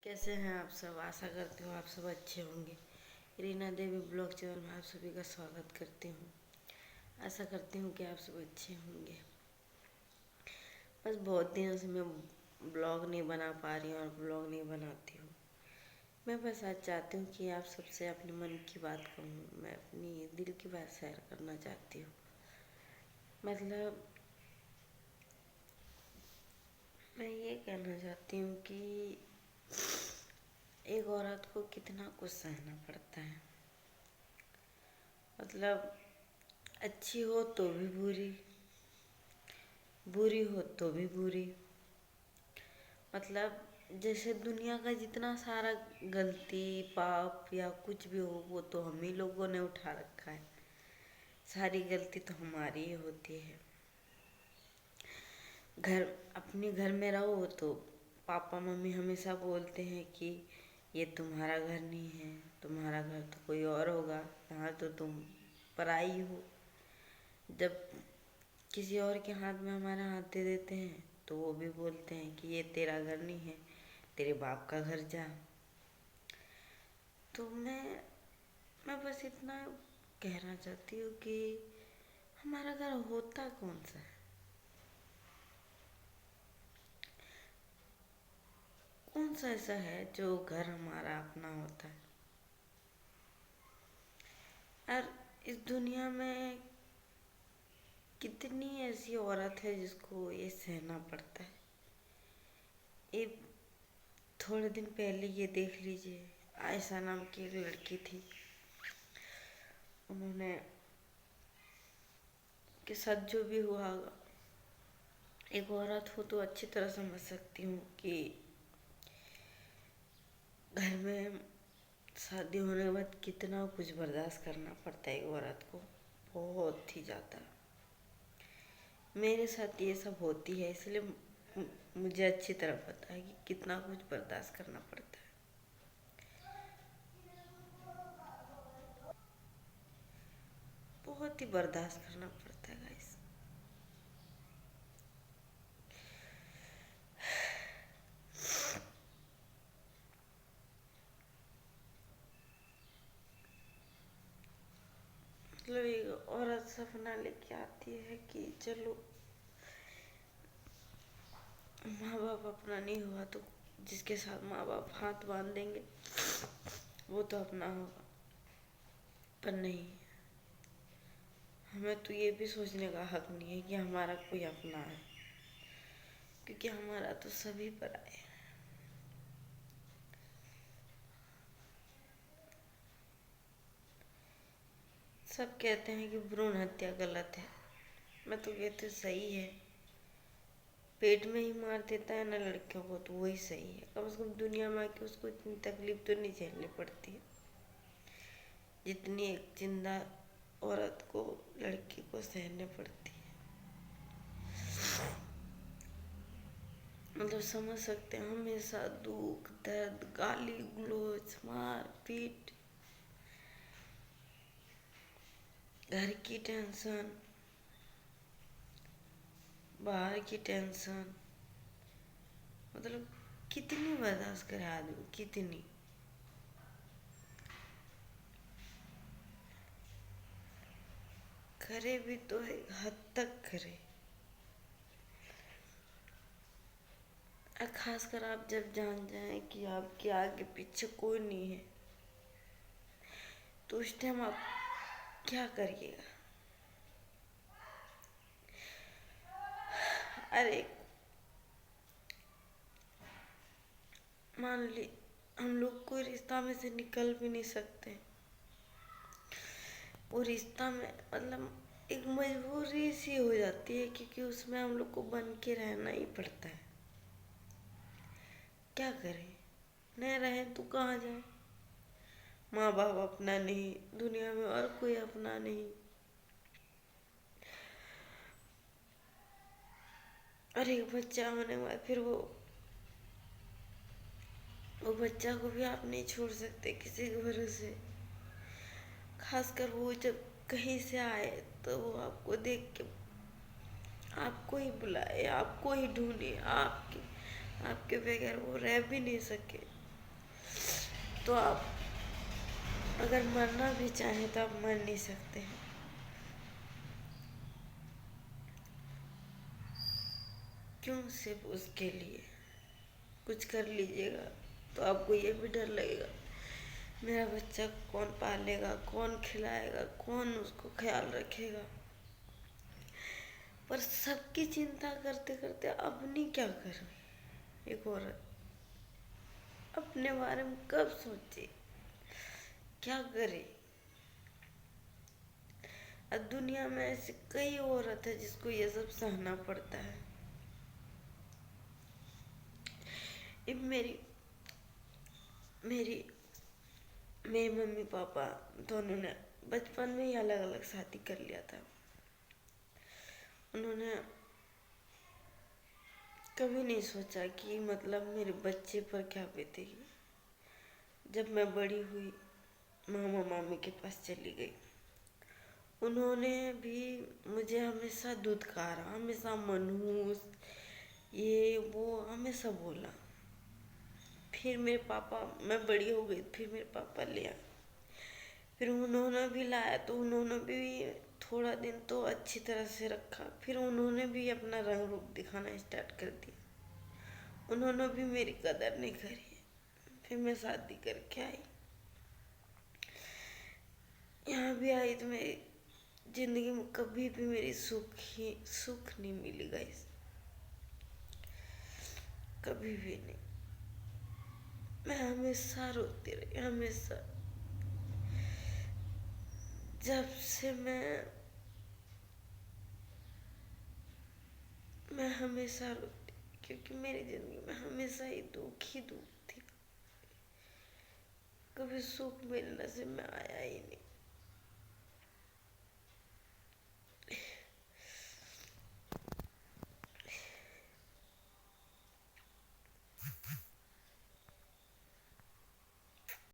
कैसे हैं आप सब। आशा करती हूँ आप सब अच्छे होंगे। रीना देवी ब्लॉग चैनल में आप सभी का स्वागत करती हूँ। आशा करती हूँ कि आप सब अच्छे होंगे। बस बहुत दिनों से मैं ब्लॉग नहीं बना पा रही हूँ और ब्लॉग नहीं बनाती हूँ। मैं बस आज चाहती हूँ कि आप सबसे अपने मन की बात कहूँ। मैं अपनी दिल की बात शेयर करना चाहती हूँ। मतलब मैं ये कहना चाहती हूँ कि एक औरत को कितना कुछ सहना पड़ता है। मतलब अच्छी हो तो भी बुरी, बुरी हो तो भी बुरी। मतलब जैसे दुनिया का जितना सारा गलती पाप या कुछ भी हो वो तो हम ही लोगों ने उठा रखा है। सारी गलती तो हमारी ही होती है। घर अपने घर में रहो तो पापा मम्मी हमेशा बोलते हैं कि ये तुम्हारा घर नहीं है, तुम्हारा घर तो कोई और होगा, यहाँ तो तुम पराई हो। जब किसी और के हाथ में हमारा हाथ दे देते हैं तो वो भी बोलते हैं कि ये तेरा घर नहीं है, तेरे बाप का घर जा। तो मैं बस इतना कहना चाहती हूँ कि हमारा घर होता कौन सा है, कौन सा ऐसा है जो घर हमारा अपना होता है। और इस दुनिया में कितनी ऐसी औरत है जिसको ये सहना पड़ता है। ये थोड़े दिन पहले ये देख लीजिए, आयशा नाम की एक लड़की थी, उन्होंने के साथ जो भी हुआ होगा। एक औरत हो तो अच्छी तरह समझ सकती हूँ कि घर में शादी होने के बाद कितना कुछ बर्दाश्त करना पड़ता है एक औरत को, बहुत ही ज़्यादा। मेरे साथ ये सब होती है, इसलिए मुझे अच्छी तरह पता है कि कितना कुछ बर्दाश्त करना पड़ता है। बहुत ही बर्दाश्त करना पड़ता है गाइस। मतलब एक औरत सपना लेके आती है कि चलो माँ बाप अपना नहीं हुआ तो जिसके साथ माँ बाप हाथ बांध देंगे वो तो अपना होगा। पर नहीं, हमें तो ये भी सोचने का हक नहीं है कि हमारा कोई अपना है, क्योंकि हमारा तो सभी पर आए। सब कहते हैं कि भ्रूण हत्या गलत है, मैं तो कहती हूँ सही है। पेट में ही मार देता है ना लड़कियों को तो वही सही है। कम से कम दुनिया में आके उसको इतनी तकलीफ तो नहीं झेलनी पड़ती है जितनी एक जिंदा औरत को, लड़की को सहने पड़ती है। मतलब समझ सकते हैं, हमेशा दुख दर्द गाली गलौज मार पीट, घर की टेंशन, बाहर की टेंशन, मतलब कितनी बर्दाश्त करे आदमी, कितनी। करे भी तो एक हद तक करे। और खासकर आप जब जान जाएं कि आपके आगे पीछे कोई नहीं है तो उस टाइम आप क्या करिएगा। अरे मान ली हम लोग कोई रिश्ता में से निकल भी नहीं सकते, वो रिश्ता में मतलब एक मजबूरी सी हो जाती है, क्योंकि उसमें हम लोग को बन के रहना ही पड़ता है। क्या करें, न रहें तो कहाँ जाए। माँ बाप अपना नहीं, दुनिया में और कोई अपना नहीं। और एक बच्चा होने के बाद फिर वो बच्चा को भी आप नहीं छोड़ सकते किसी के भरोसे। खासकर वो जब कहीं से आए तो वो आपको देख के आपको ही बुलाए, आपको ही ढूंढे, आपके आपके बगैर वो रह भी नहीं सके। तो आप अगर मरना भी चाहें तो आप मर नहीं सकते हैं। क्यों? सिर्फ उसके लिए कुछ कर लीजिएगा तो आपको ये भी डर लगेगा, मेरा बच्चा कौन पालेगा, कौन खिलाएगा, कौन उसको ख्याल रखेगा। पर सबकी चिंता करते करते अपनी क्या करें? एक औरत अपने बारे में कब सोचे, क्या करे? अब दुनिया में ऐसी कई औरत है जिसको ये सब सहना पड़ता है। मेरी मेरी मेरे मम्मी पापा दोनों ने बचपन में ही अलग अलग शादी कर लिया था। उन्होंने कभी नहीं सोचा कि मतलब मेरे बच्चे पर क्या बीतेगी। जब मैं बड़ी हुई, मामा मामी के पास चली गई, उन्होंने भी मुझे हमेशा दुत्कारा, हमेशा मनहूस, ये वो हमेशा बोला। फिर मेरे पापा, मैं बड़ी हो गई, फिर मेरे पापा ले आए, फिर उन्होंने भी लाया तो उन्होंने भी थोड़ा दिन तो अच्छी तरह से रखा, फिर उन्होंने भी अपना रंग रूप दिखाना स्टार्ट कर दिया। उन्होंने भी मेरी कदर नहीं करी। फिर मैं शादी करके आई, यहाँ भी आई तो मेरी जिंदगी में कभी भी मेरी सुख नहीं मिली गाइस, कभी भी नहीं। मैं हमेशा रोती रही, हमेशा। जब से मैं हमेशा रोती, क्योंकि मेरी जिंदगी में हमेशा ही दुख थी। कभी सुख मेरे नसीब में आया